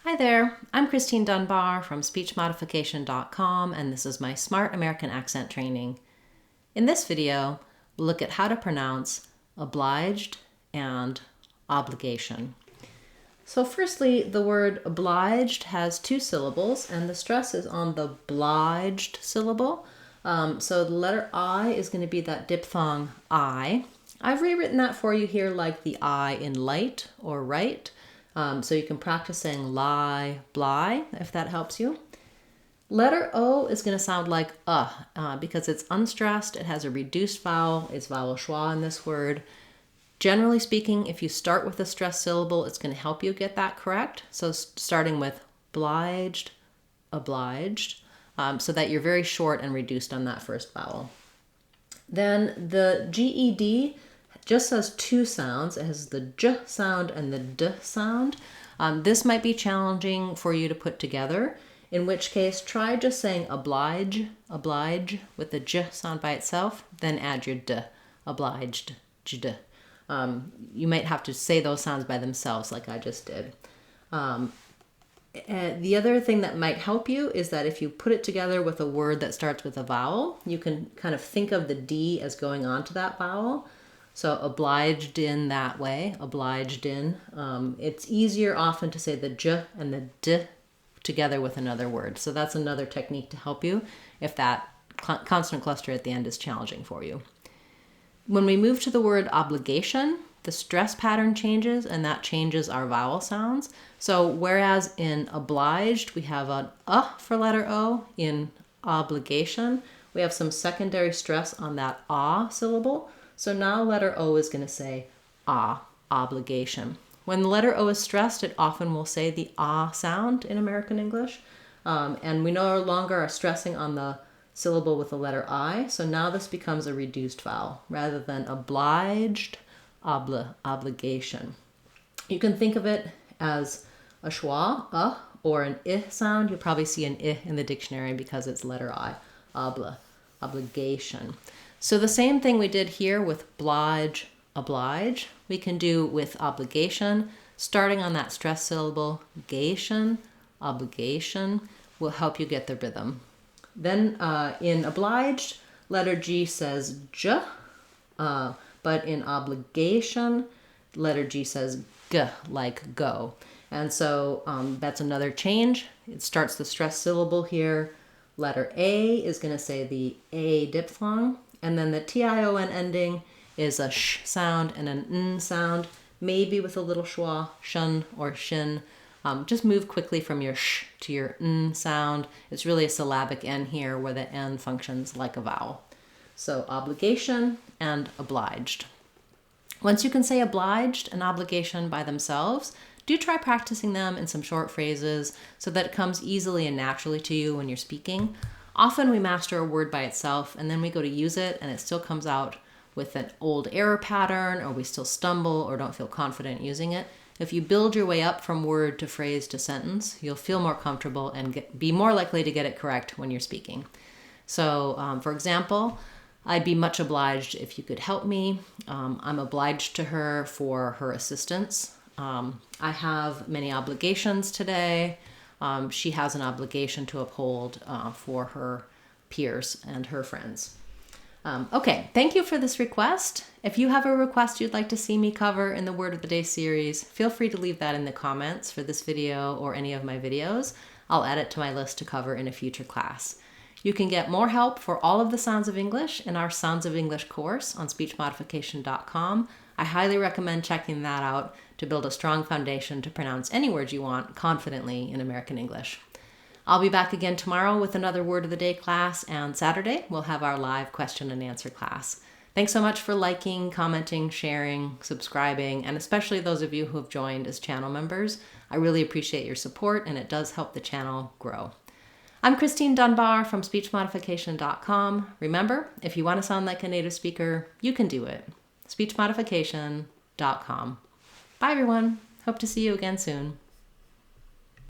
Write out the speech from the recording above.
Hi there, I'm Christine Dunbar from speechmodification.com, and this is my Smart American Accent training. In this video, we'll look at how to pronounce obliged and obligation. So firstly, the word obliged has two syllables, and the stress is on the obliged syllable. So the letter I is going to be that diphthong I. I've rewritten that for you here like the I in light or right. So you can practice saying lie, bly, if that helps you. Letter O is going to sound like because it's unstressed, it has a reduced vowel, it's vowel schwa in this word. Generally speaking, if you start with a stressed syllable, it's going to help you get that correct. So starting with obliged, so that you're very short and reduced on that first vowel. Then the GED just has two sounds. It has the J sound and the D sound. This might be challenging for you to put together, in which case try just saying oblige with the J sound by itself, then add your D, obliged, J-D. You might have to say those sounds by themselves like I just did. The other thing that might help you is that if you put it together with a word that starts with a vowel, you can kind of think of the D as going on to that vowel. So obliged in that way, obliged in. It's easier often to say the J and the D together with another word. So that's another technique to help you if that consonant cluster at the end is challenging for you. When we move to the word obligation, the stress pattern changes, and that changes our vowel sounds. So whereas in obliged, we have an for letter O, in obligation, we have some secondary stress on that syllable. So now letter O is going to say obligation. When the letter O is stressed, it often will say the sound in American English. And we no longer are stressing on the syllable with the letter I. So now this becomes a reduced vowel rather than obliged, obligation. You can think of it as a schwa, or an I sound. You'll probably see an I in the dictionary because it's letter I, obligation. So the same thing we did here with oblige, we can do with obligation, starting on that stress syllable, obligation will help you get the rhythm. Then in obliged, letter G says J, but in obligation, letter G says G, like go. And so that's another change. It starts the stress syllable here. Letter A is going to say the A diphthong. And then the T-I-O-N ending is a sh sound and an n sound, maybe with a little schwa, shun or shin. Just move quickly from your sh to your n sound. It's really a syllabic N here where the N functions like a vowel. So obligation and obliged. Once you can say obliged and obligation by themselves, do try practicing them in some short phrases so that it comes easily and naturally to you when you're speaking. Often we master a word by itself and then we go to use it and it still comes out with an old error pattern, or we still stumble or don't feel confident using it. If you build your way up from word to phrase to sentence, you'll feel more comfortable and be more likely to get it correct when you're speaking. So for example, I'd be much obliged if you could help me. I'm obliged to her for her assistance. I have many obligations today. She has an obligation to uphold for her peers and her friends. Okay, thank you for this request. If you have a request you'd like to see me cover in the Word of the Day series, feel free to leave that in the comments for this video or any of my videos. I'll add it to my list to cover in a future class. You can get more help for all of the sounds of English in our Sounds of English course on speechmodification.com. I highly recommend checking that out to build a strong foundation to pronounce any words you want confidently in American English. I'll be back again tomorrow with another Word of the Day class, and Saturday we'll have our live question and answer class. Thanks so much for liking, commenting, sharing, subscribing, and especially those of you who have joined as channel members. I really appreciate your support, and it does help the channel grow. I'm Christine Dunbar from speechmodification.com. Remember, if you want to sound like a native speaker, you can do it. speechmodification.com. Bye everyone. Hope to see you again soon.